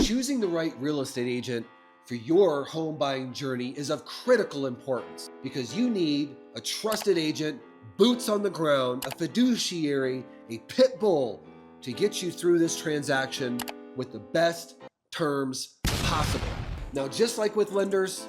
Choosing the right real estate agent for your home buying journey is of critical importance because you need a trusted agent, boots on the ground, a fiduciary, a pit bull to get you through this transaction with the best terms possible. Now, just like with lenders,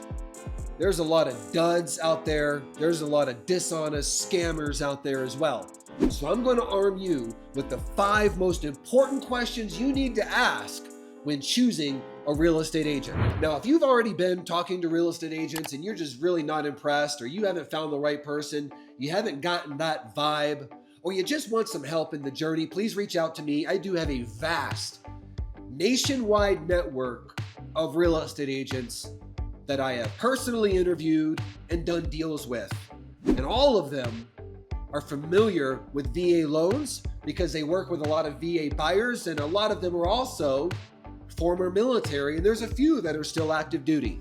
there's a lot of duds out there. There's a lot of dishonest scammers out there as well. So I'm going to arm you with the 5 most important questions you need to ask when choosing a real estate agent. Now, if you've already been talking to real estate agents and you're just really not impressed, or you haven't found the right person, you haven't gotten that vibe, or you just want some help in the journey, please reach out to me. I do have a vast nationwide network of real estate agents that I have personally interviewed and done deals with. And all of them are familiar with VA loans because they work with a lot of VA buyers, and a lot of them are also former military, and there's a few that are still active duty.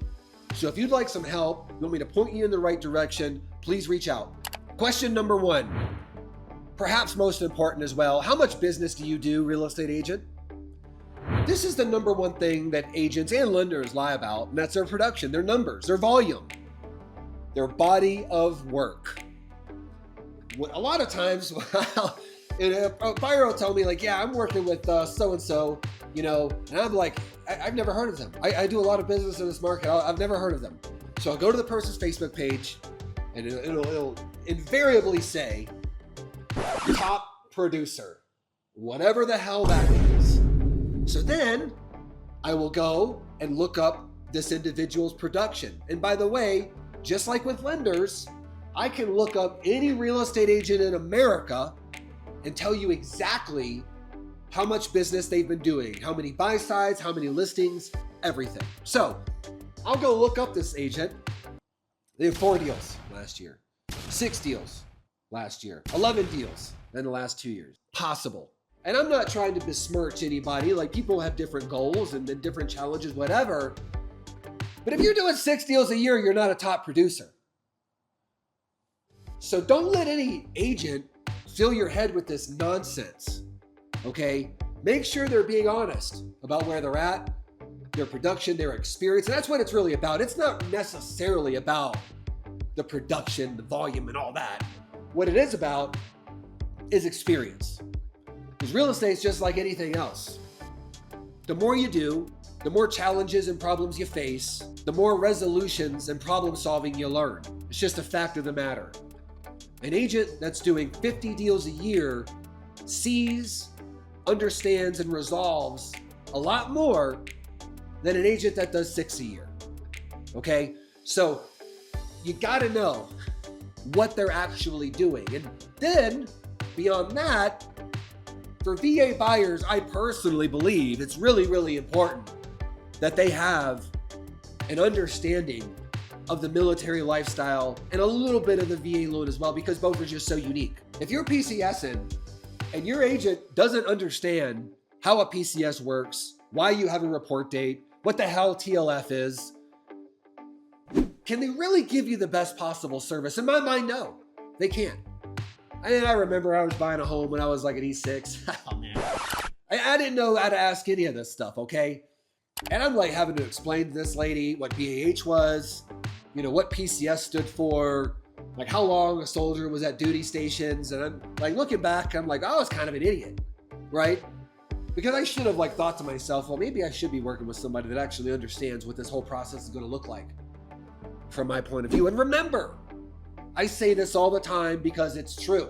So if you'd like some help, you want me to point you in the right direction, please reach out. Question number 1, perhaps most important as well, how much business do you do, real estate agent? This is the number one thing that agents and lenders lie about, and that's their production, their numbers, their volume, their body of work. A lot of times, a buyer will tell me like, yeah, I'm working with so-and-so, and I'm like, I've never heard of them. I do a lot of business in this market. I've never heard of them. So I'll go to the person's Facebook page, and it'll invariably say, top producer, whatever the hell that is. So then I will go and look up this individual's production. And by the way, just like with lenders, I can look up any real estate agent in America and tell you exactly how much business they've been doing, how many buy sides, how many listings, everything. So I'll go look up this agent. They have 4 deals last year, 6 deals last year, 11 deals in the last 2 years. Possible. And I'm not trying to besmirch anybody. Like, people have different goals and then different challenges, whatever. But if you're doing 6 deals a year, you're not a top producer. So don't let any agent fill your head with this nonsense, okay? Make sure they're being honest about where they're at, their production, their experience. And that's what it's really about. It's not necessarily about the production, the volume, and all that. What it is about is experience. Because real estate is just like anything else. The more you do, the more challenges and problems you face, the more resolutions and problem solving you learn. It's just a fact of the matter. An agent that's doing 50 deals a year sees, understands, and resolves a lot more than an agent that does 6 a year. Okay? So you gotta know what they're actually doing. And then beyond that, for VA buyers, I personally believe it's really, really important that they have an understanding of the military lifestyle and a little bit of the VA loan as well, because both are just so unique. If you're PCSing and your agent doesn't understand how a PCS works, why you have a report date, what the hell TLF is, can they really give you the best possible service? In my mind, no, they can't. I remember I was buying a home when I was like an E6. Oh man, I didn't know how to ask any of this stuff, okay? And I'm like having to explain to this lady what BAH was, what PCS stood for, like how long a soldier was at duty stations. And I'm like, looking back, I'm like, I was kind of an idiot, right? Because I should have like thought to myself, well, maybe I should be working with somebody that actually understands what this whole process is going to look like from my point of view. And remember, I say this all the time because it's true.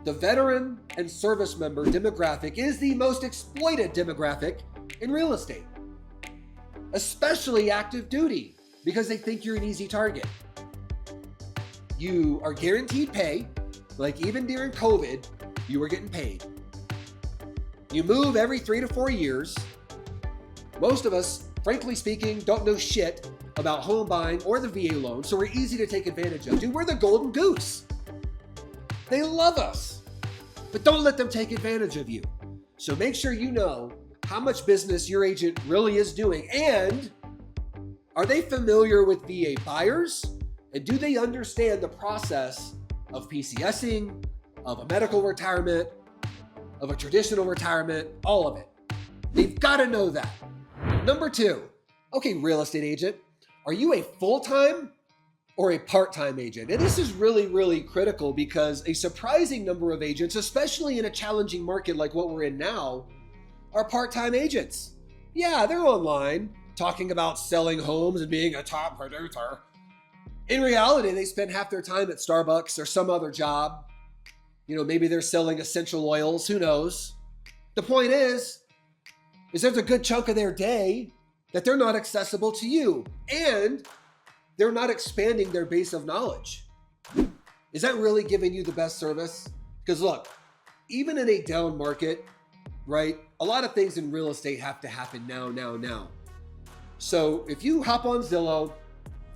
The veteran and service member demographic is the most exploited demographic in real estate, especially active duty, because they think you're an easy target. You are guaranteed pay, like even during COVID, you were getting paid. You move every 3 to 4 years. Most of us, frankly speaking, don't know shit about home buying or the VA loan, so we're easy to take advantage of. Dude, we're the golden goose. They love us, but don't let them take advantage of you. So make sure you know how much business your agent really is doing, and are they familiar with VA buyers, and do they understand the process of PCSing, of a medical retirement, of a traditional retirement, all of it. They've got to know that. Number 2, okay, real estate agent, are you a full-time or a part-time agent? And this is really, really critical because a surprising number of agents, especially in a challenging market like what we're in now, are part-time agents. Yeah, they're online talking about selling homes and being a top producer. In reality, they spend half their time at Starbucks or some other job. Maybe they're selling essential oils, who knows? The point is there's a good chunk of their day that they're not accessible to you, and they're not expanding their base of knowledge. Is that really giving you the best service? Because look, even in a down market, right, a lot of things in real estate have to happen now. So if you hop on Zillow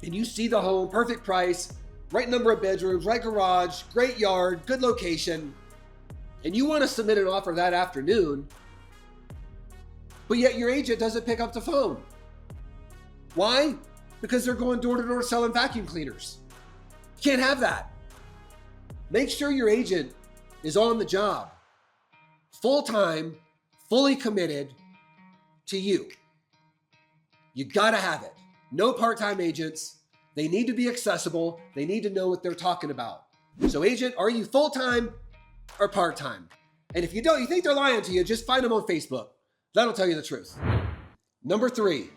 and you see the home, perfect price, right number of bedrooms, right garage, great yard, good location, and you want to submit an offer that afternoon, but yet your agent doesn't pick up the phone. Why? Because they're going door to door selling vacuum cleaners. You can't have that. Make sure your agent is on the job, full-time, fully committed to you. You gotta have it. No part-time agents. They need to be accessible. They need to know what they're talking about. So agent, are you full-time or part-time? And if you don't, you think they're lying to you, just find them on Facebook. That'll tell you the truth. Number 3,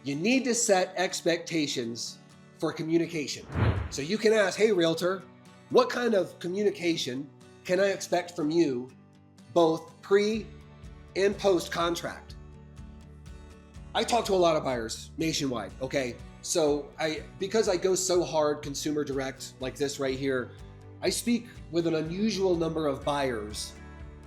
you need to set expectations for communication. So you can ask, hey, realtor, what kind of communication can I expect from you, both pre and post contract? I talk to a lot of buyers nationwide, okay? So because I go so hard consumer direct like this right here, I speak with an unusual number of buyers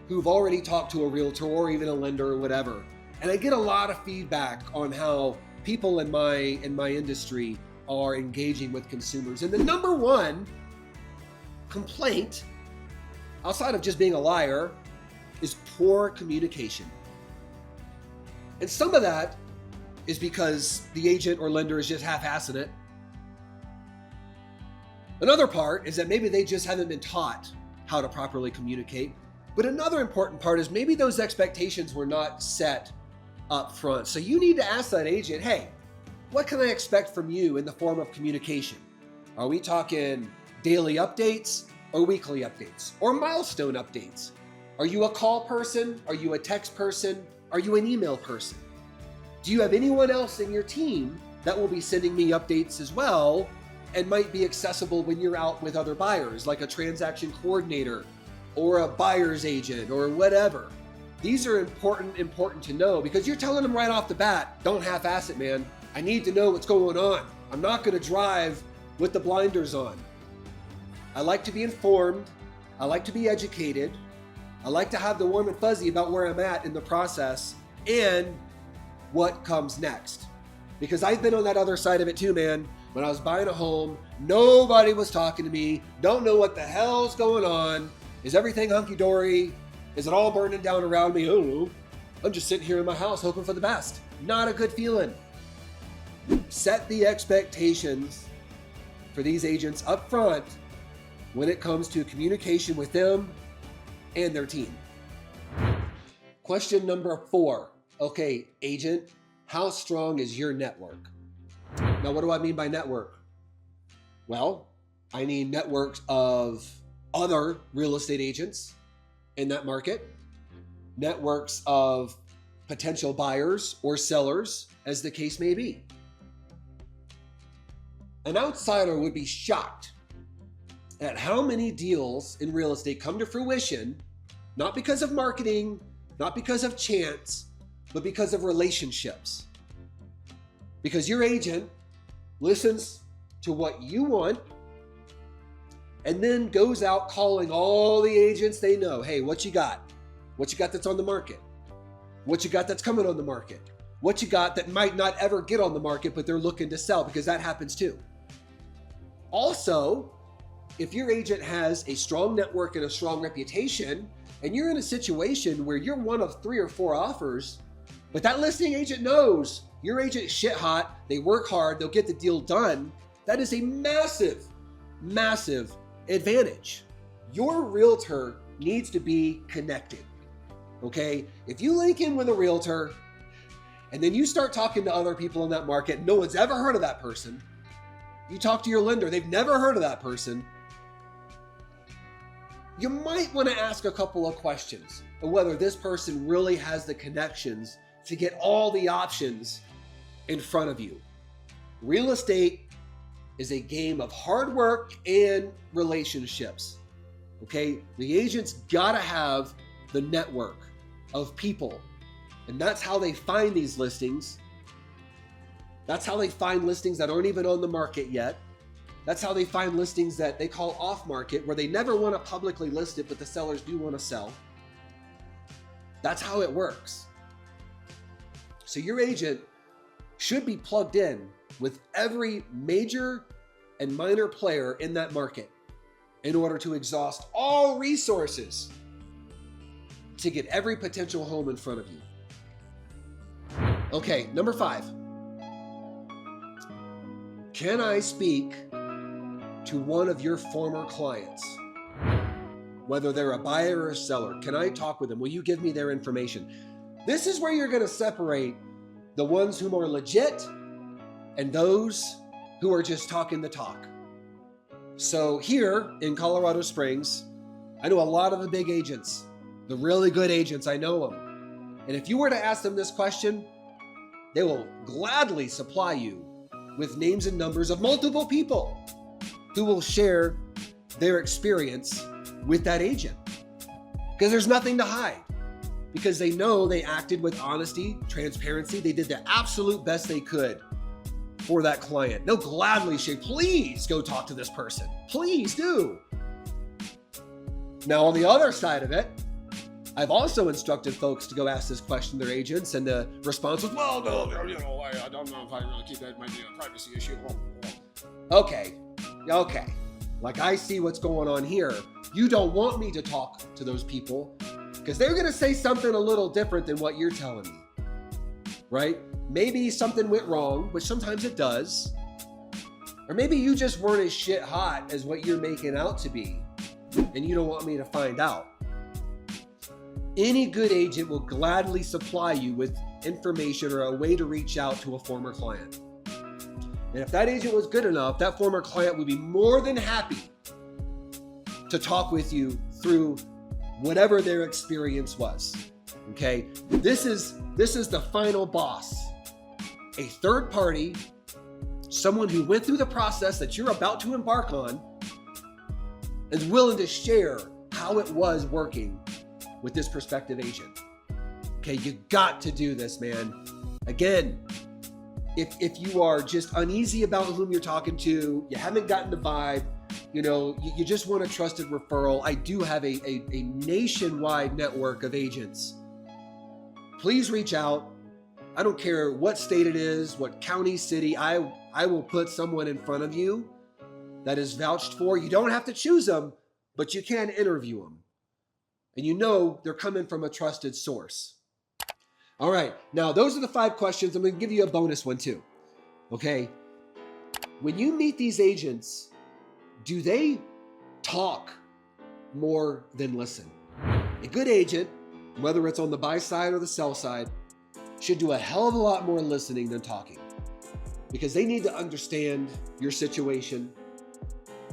who've already talked to a realtor or even a lender or whatever. And I get a lot of feedback on how people in my industry are engaging with consumers. And the number 1 complaint, outside of just being a liar, is poor communication. And some of that is because the agent or lender is just half-assing it. Another part is that maybe they just haven't been taught how to properly communicate. But another important part is maybe those expectations were not set up front. So you need to ask that agent, hey, what can I expect from you in the form of communication? Are we talking daily updates or weekly updates or milestone updates? Are you a call person? Are you a text person? Are you an email person? Do you have anyone else in your team that will be sending me updates as well and might be accessible when you're out with other buyers, like a transaction coordinator or a buyer's agent or whatever? These are important to know, because you're telling them right off the bat, don't half-ass it, man. I need to know what's going on. I'm not going to drive with the blinders on. I like to be informed. I like to be educated. I like to have the warm and fuzzy about where I'm at in the process and what comes next. Because I've been on that other side of it too, man. When I was buying a home, nobody was talking to me. Don't know what the hell's going on. Is everything hunky-dory? Is it all burning down around me? Oh, I'm just sitting here in my house hoping for the best. Not a good feeling. Set the expectations for these agents up front when it comes to communication with them and their team. Question number 4. Okay, agent, how strong is your network? Now, what do I mean by network? Well, I need networks of other real estate agents in that market, networks of potential buyers or sellers, as the case may be. An outsider would be shocked at how many deals in real estate come to fruition, not because of marketing, not because of chance, but because of relationships. Because your agent listens to what you want and then goes out calling all the agents they know. Hey, what you got? What you got that's on the market? What you got that's coming on the market? What you got that might not ever get on the market, but they're looking to sell, because that happens too. Also, if your agent has a strong network and a strong reputation, and you're in a situation where you're one of 3 or 4 offers, but that listing agent knows your agent is shit hot, they work hard, they'll get the deal done, that is a massive, massive advantage. Your realtor needs to be connected, okay? If you link in with a realtor and then you start talking to other people in that market, no one's ever heard of that person. You talk to your lender, they've never heard of that person. You might want to ask a couple of questions of whether this person really has the connections to get all the options in front of you. Real estate is a game of hard work and relationships, okay? The agent's gotta have the network of people, and that's how they find these listings. That's how they find listings that aren't even on the market yet. That's how they find listings that they call off market, where they never want to publicly list it, but the sellers do want to sell. That's how it works. So your agent should be plugged in with every major and minor player in that market in order to exhaust all resources to get every potential home in front of you. Okay, number 5. Can I speak to one of your former clients? Whether they're a buyer or a seller, can I talk with them? Will you give me their information? This is where you're going to separate the ones who are legit and those who are just talking the talk. So here in Colorado Springs, I know a lot of the big agents, the really good agents, I know them. And if you were to ask them this question, they will gladly supply you with names and numbers of multiple people who will share their experience with that agent. Because there's nothing to hide. Because they know they acted with honesty, transparency. They did the absolute best they could for that client. They'll gladly say, please go talk to this person. Please do. Now, on the other side of it, I've also instructed folks to go ask this question to their agents, and the response was, well, no, I don't know if I really keep that. It might be a privacy issue. Okay. Like, I see what's going on here. You don't want me to talk to those people because they're going to say something a little different than what you're telling me, right? Maybe something went wrong, which sometimes it does. Or maybe you just weren't as shit hot as what you're making out to be, and you don't want me to find out. Any good agent will gladly supply you with information or a way to reach out to a former client. And if that agent was good enough, that former client would be more than happy to talk with you through whatever their experience was. Okay? This is the final boss. A third party, someone who went through the process that you're about to embark on, is willing to share how it was working with this prospective agent. Okay, you got to do this, man. Again, if you are just uneasy about whom you're talking to, you haven't gotten the vibe, you just want a trusted referral, I do have a nationwide network of agents. Please reach out. I don't care what state it is, what county, city, I will put someone in front of you that is vouched for. You don't have to choose them, but you can interview them. And they're coming from a trusted source. All right, now those are the 5 questions. I'm going to give you a bonus one too. Okay, when you meet these agents, do they talk more than listen? A good agent, whether it's on the buy side or the sell side, should do a hell of a lot more listening than talking, because they need to understand your situation,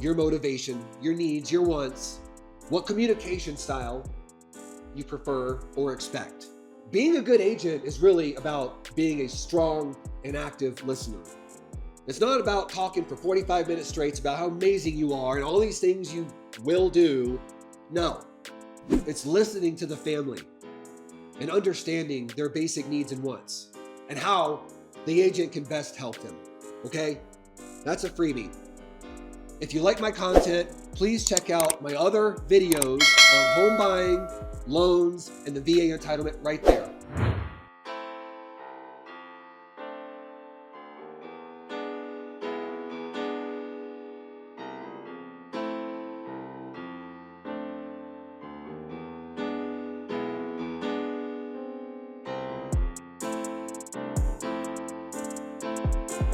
your motivation, your needs, your wants, what communication style you prefer or expect. Being a good agent is really about being a strong and active listener. It's not about talking for 45 minutes straight about how amazing you are and all these things you will do. No, it's listening to the family and understanding their basic needs and wants and how the agent can best help them. Okay? That's a freebie. If you like my content, please check out my other videos on home buying, loans, and the VA entitlement right there.